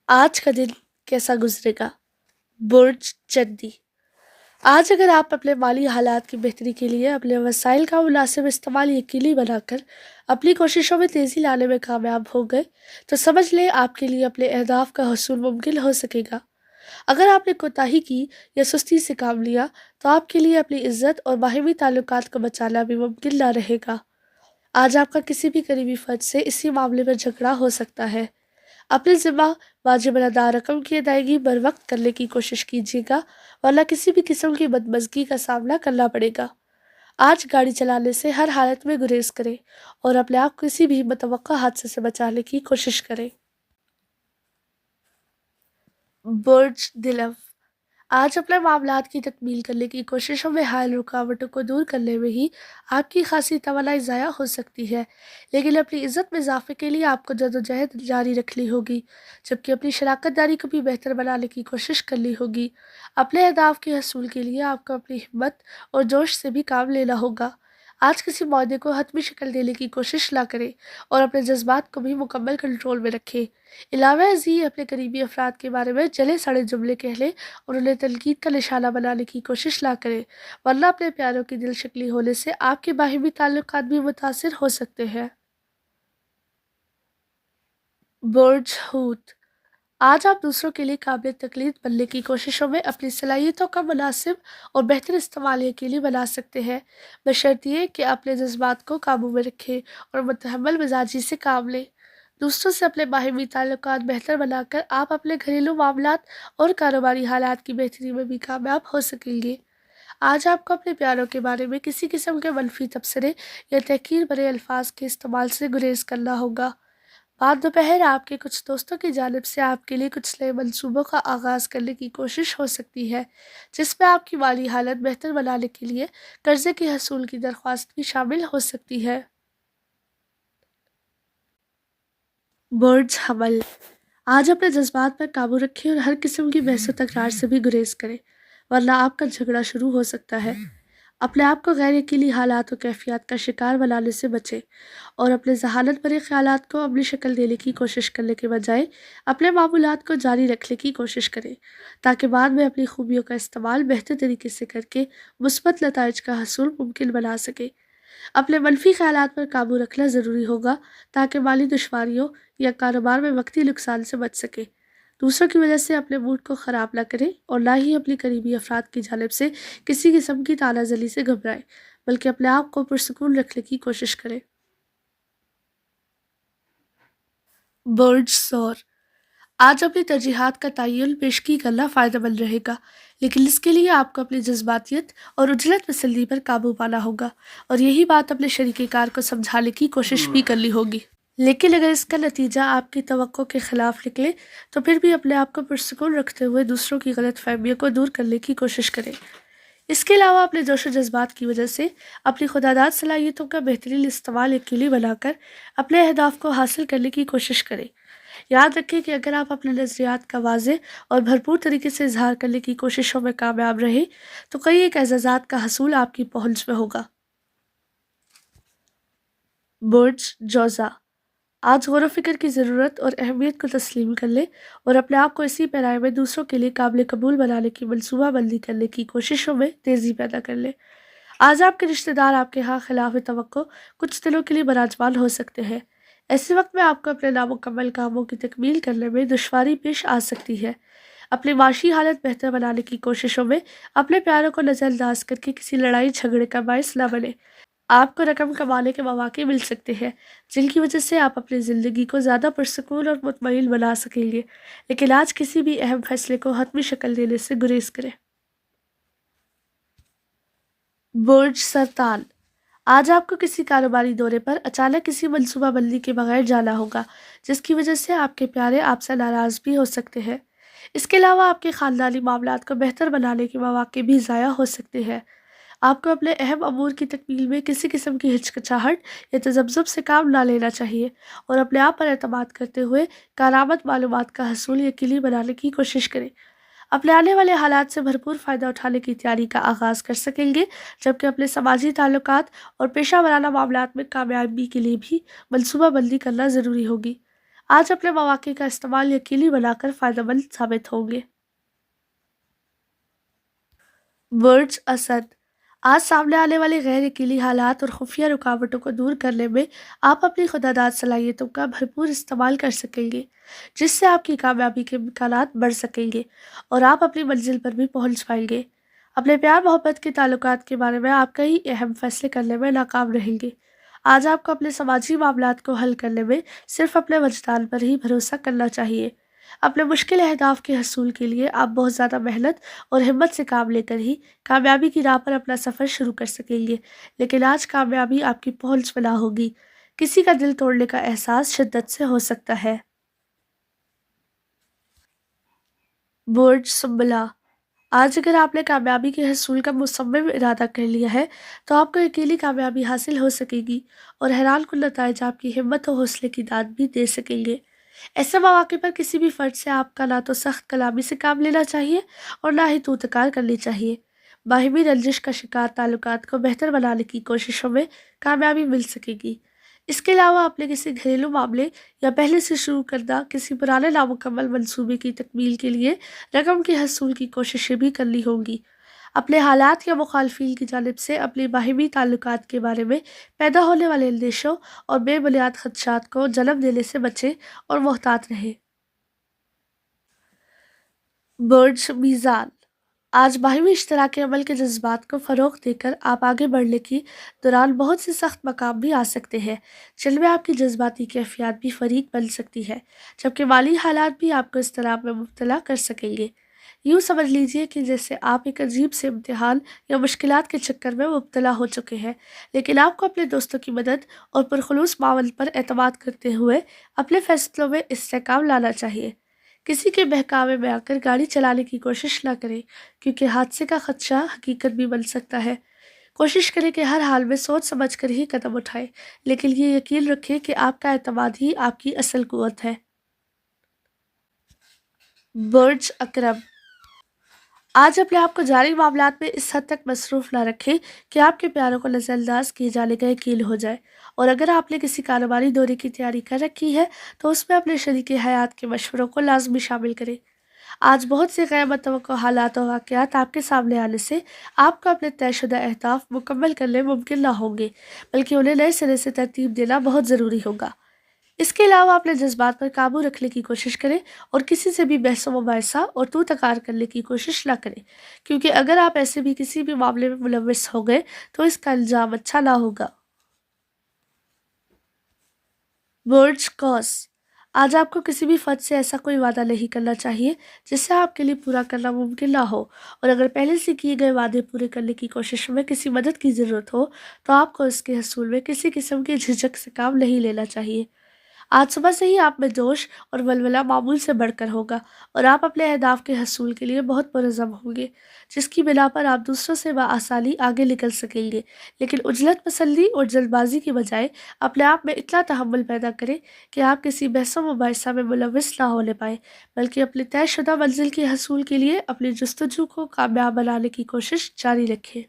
आज का दिन कैसा गुजरेगा? बुर्ज चंदी। आज अगर आप अपने माली हालात की बेहतरी के लिए अपने वसाइल का मुनासिब इस्तेमाल यकीनी बनाकर अपनी कोशिशों में तेज़ी लाने में कामयाब हो गए, तो समझ लें आपके लिए अपने अहदाफ का हसूल मुमकिन हो सकेगा। अगर आपने कोताही की या सुस्ती से काम लिया, तो आपके लिए अपनी इज्जत और बाहमी ताल्लुकात को बचाना भी मुमकिन ना रहेगा। आज आपका किसी भी करीबी फर्द से इसी मामले में झगड़ा हो सकता है। अपनी ज़िम्मा वाजिब अदा रकम की अदायगी बर वक्त करने की कोशिश कीजिएगा, वरना किसी भी किस्म की बदमज़गी का सामना करना पड़ेगा। आज गाड़ी चलाने से हर हालत में गुरेज करें और अपने आप को किसी भी मतवक्का हादसे से बचाने की कोशिश करें। बुर्ज दिलव। आज अपने मामलात की तकमील करने की कोशिशों में हाल रुकावटों को दूर करने में ही आपकी खासी तवानाई ज़ाया हो सकती है, लेकिन अपनी इज़्ज़त में इजाफे के लिए आपको जदोजहद जारी रखनी होगी, जबकि अपनी शराकत दारी को भी बेहतर बनाने की कोशिश करनी होगी। अपने अहदाफ के हसूल के लिए आपको अपनी हिम्मत और जोश से भी काम लेना होगा। आज किसी मुद्दे को हतमी शक्ल देने की कोशिश ना करें और अपने जज्बात को भी मुकम्मल कंट्रोल में रखें। इलावा अज़ीज़ अपने करीबी अफराद के बारे में जले सड़े जुमले कह लें और उन्हें तनकीद का निशाना बनाने की कोशिश ना करें, वरना अपने प्यारों की दिल शक्ली होने से आपके बाहिमी ताल्लुकात भी मुतासिर हो सकते हैं। बुर्ज हूत। आज आप दूसरों के लिए काबिल तकलीद बनने की कोशिशों में अपनी सलाहियतों का मुनासिब और बेहतर इस्तेमाल यकीनी बना सकते हैं, बशर्ते कि अपने जज्बात को काबू में रखें और मुतहम्मल मिजाजी से काम लें। दूसरों से अपने बाहमी ताल्लुकात बेहतर बनाकर आप अपने घरेलू मामलात और कारोबारी हालात की बेहतरी में भी कामयाब हो सकेंगे। आज आपको अपने प्यारों के बारे में किसी किस्म के मनफी तबसरे या तहकीर भरे अल्फाज के इस्तेमाल से गुरेज करना होगा। बाद दोपहर आपके कुछ दोस्तों की जानिब से आपके लिए कुछ नए मंसूबों का आगाज़ करने की कोशिश हो सकती है, जिसमें आपकी माली हालत बेहतर बनाने के लिए कर्जे के हसूल की दरख्वास्त भी शामिल हो सकती है। बुर्ज हमल। आज अपने जज्बात पर काबू रखें और हर किस्म की बहस व तकरार से भी गुरेज करें, वरना आपका झगड़ा शुरू हो सकता है। अपने आप को गैर यकीनी हालात और कैफियत का शिकार बनाने से बचें और अपने जहालत भरे ख्यालात को अपनी शक्ल देने की कोशिश करने के बजाय अपने मामूलात को जारी रखने की कोशिश करें, ताकि बाद में अपनी खूबियों का इस्तेमाल बेहतर तरीके से करके मुस्बत नताइज का हसूल मुमकिन बना सके। अपने मनफी ख्यालात पर काबू रखना ज़रूरी होगा, ताकि माली दुश्वारियों या कारोबार में वक्ती नुकसान से बच सके। दूसरों की वजह से अपने मूड को ख़राब ना करें और ना ही अपनी करीबी अफराद की जानिब से किसी किस्म की तानाजली से घबराएं, बल्कि अपने आप को पुरसकून रखने की कोशिश करें। बुर्ज सौर। आज अपनी तरजीहात का तयन पेशगी करना फ़ायदेमंद रहेगा, लेकिन इसके लिए आपको अपनी जज्बातियत और उजलत पसंदी पर काबू पाना होगा और यही बात अपने शरीके कार को समझाने की कोशिश भी करनी होगी। लेकिन अगर इसका नतीजा आपकी तवक्को के ख़िलाफ़ निकले, तो फिर भी अपने आप को पुरसकून रखते हुए दूसरों की गलत फहमियों को दूर करने की कोशिश करें। इसके अलावा अपने जोश व जज्बात की वजह से अपनी खुदादाद सलाहियतों का बेहतरीन इस्तेमाल यकीनी बनाकर अपने अहदाफ को हासिल करने की कोशिश करें। याद रखें कि अगर आप अपने नज़रियात का वाज़ेह और भरपूर तरीके से इजहार करने की कोशिशों में कामयाब रहे, तो कई एक एजाज़ात का हसूल आपकी पहुंच में होगा। बुर्ज जौज़ा। आज गौर फ़िक्र की ज़रूरत और अहमियत को तस्लीम कर लें और अपने आप को इसी पैराए में दूसरों के लिए काबिल कबूल बनाने की मनसूबाबंदी करने की कोशिशों में तेज़ी पैदा कर लें। आज आपके रिश्तेदार आपके यहाँ खिलाफ तवक्को कुछ दिनों के लिए बराजमान हो सकते हैं। ऐसे वक्त में आपको अपने नामुकम्मल कामों की तकमील करने में दुश्वारी पेश आ सकती है। अपनी माशी हालत बेहतर बनाने की कोशिशों में अपने प्यारों को नज़रअंदाज करके किसी लड़ाई झगड़े का बायस ना बने। आपको रकम कमाने के मौके मिल सकते हैं, जिनकी वजह से आप अपनी ज़िंदगी को ज़्यादा पुरसकून और मुतमईन बना सकेंगे, लेकिन आज किसी भी अहम फैसले को हतमी शक्ल देने से गुरेज करें। बुर्ज सरतान। आज आपको किसी कारोबारी दौरे पर अचानक किसी मनसूबाबंदी के बगैर जाना होगा, जिसकी वजह से आपके प्यारे आपसे नाराज़ भी हो सकते हैं। इसके अलावा आपके ख़ानदानी मामलात को बेहतर बनाने के मौके भी ज़ाया हो सकते हैं। आपको अपने अहम अमूर की तकमील में किसी किस्म की हिचकिचाहट या तज़ब्ज़ुब से काम ना लेना चाहिए और अपने आप पर एतमाद करते हुए कारामद मालूमात का हसूल यकीनी बनाने की कोशिश करें। अपने आने वाले हालात से भरपूर फ़ायदा उठाने की तैयारी का आगाज़ कर सकेंगे, जबकि अपने समाजी ताल्लुकात और पेशा वराना मामलात में कामयाबी के लिए भी मनसूबाबंदी करना ज़रूरी होगी। आज अपने मौके का इस्तेमाल यकीनी बनाकर फ़ायदेमंद साबित होंगे। वर्ड्स असद। आज सामने आने वाले गैर यकीनी हालात और खुफिया रुकावटों को दूर करने में आप अपनी खुदादाद सलाहियतों का भरपूर इस्तेमाल कर सकेंगे, जिससे आपकी कामयाबी के इम्कानात बढ़ सकेंगे और आप अपनी मंजिल पर भी पहुंच पाएंगे। अपने प्यार मोहब्बत के ताल्लुकात के बारे में आप कई अहम फैसले करने में नाकाम रहेंगे। आज आपको अपने समाजी मामलात को हल करने में सिर्फ अपने वजदान पर ही भरोसा करना चाहिए। अपने मुश्किल अहदाफ के हसूल के लिए आप बहुत ज़्यादा मेहनत और हिम्मत से काम लेकर ही कामयाबी की राह पर अपना सफ़र शुरू कर सकेंगे, लेकिन आज कामयाबी आपकी पहुंच में ना होगी। किसी का दिल तोड़ने का एहसास शिद्दत से हो सकता है। बोर्ड सुम्बला। आज अगर आपने कामयाबी के हसूल का मुसम्मिम इरादा कर लिया है, तो आपको अकेली कामयाबी हासिल हो सकेगी और हैरान कुन नताइज आपकी हिम्मत और हौसले की दाद भी दे सकेंगे। ऐसे मौके पर किसी भी फर्द से आपका ना तो सख्त कलामी से काम लेना चाहिए और ना ही तूतकार करनी चाहिए। बाहिमी रंजिश का शिकार ताल्लुकात को बेहतर बनाने की कोशिशों में कामयाबी मिल सकेगी। इसके अलावा अपने किसी घरेलू मामले या पहले से शुरू करदा किसी पुराने नामुकम्मल मंसूबे की तकमील के लिए रकम के हसूल की कोशिशें भी करनी होंगी। अपने हालात या मुखालफिन की जानिब से अपनी बाहिमी ताल्लुकात के बारे में पैदा होने वाले अंदेशों और बेबुनियाद खदशात को जन्म देने से बचें और मोहतात रहें। बर्ड्स मीज़ान। आज बाहमी इश्तराकी अमल के जज्बात को फ़रोग़ देकर आप आगे बढ़ने की दौरान बहुत से सख्त मकाम भी आ सकते हैं, जिनमें आपकी जज्बाती कैफियत भी फरीक बन सकती है, जबकि माली हालात भी आपको इज़्तिराब में मुब्तला कर सकेंगे। यूँ समझ लीजिए कि जैसे आप एक अजीब से इम्तिहान या मुश्किलात के चक्कर में मुब्तला हो चुके हैं, लेकिन आपको अपने दोस्तों की मदद और पुरखुलूस मावल पर एतमाद करते हुए अपने फैसलों में इस्तेहकाम लाना चाहिए। किसी के बहकावे में आकर गाड़ी चलाने की कोशिश ना करें, क्योंकि हादसे का खदशा हकीकत भी बन सकता है। कोशिश करें कि हर हाल में सोच समझ कर ही कदम उठाएं, लेकिन ये यकीन रखें कि आपका एतमाद ही आपकी असल कुव्वत है। बर्ड्स अकरम। आज अपने आप को जारी मामलात में इस हद तक मसरूफ़ ना रखें कि आपके प्यारों को नज़रअंदाज किए जाने का यकीन हो जाए, और अगर आपने किसी कारोबारी दौरे की तैयारी कर रखी है तो उसमें अपने शरीक हयात के मशवरों को लाजमी शामिल करें। आज बहुत से गैर मुतवक्को हालात और वाक़यात आपके सामने आने से आपको अपने तयशुदा अहदाफ मुकम्मल करने मुमकिन ना होंगे, बल्कि उन्हें नए सिरे से तरतीब देना बहुत ज़रूरी होगा। इसके अलावा अपने जज्बात पर काबू रखने की कोशिश करें और किसी से भी बहस मुबाहिसा और तू तकार करने की कोशिश ना करें, क्योंकि अगर आप ऐसे भी किसी भी मामले में मुलव्वस हो गए तो इसका इल्ज़ाम अच्छा ना होगा। Words cause. आज आपको किसी भी फर्द से ऐसा कोई वादा नहीं करना चाहिए जिससे आपके लिए पूरा करना मुमकिन ना हो, और अगर पहले से किए गए वादे पूरे करने की कोशिश में किसी मदद की ज़रूरत हो तो आपको इसके हसूल में किसी किस्म की झिझक से काम नहीं लेना चाहिए। आज सुबह से ही आप में जोश और वलवला मामूल से बढ़कर होगा और आप अपने अहदाफ के हसूल के लिए बहुत पुरज़म होंगे, जिसकी बिना पर आप दूसरों से बआसानी आगे निकल सकेंगे। लेकिन उजलत पसंदी और जल्दबाजी की बजाय अपने आप में इतना तहम्मुल पैदा करें कि आप किसी बहस मुबाहिसा में मुलव्वस ना होने पाए, बल्कि अपनी तयशुदा मंजिल के हसूल के लिए अपनी जस्तजू को कामयाब बनाने की कोशिश जारी रखें।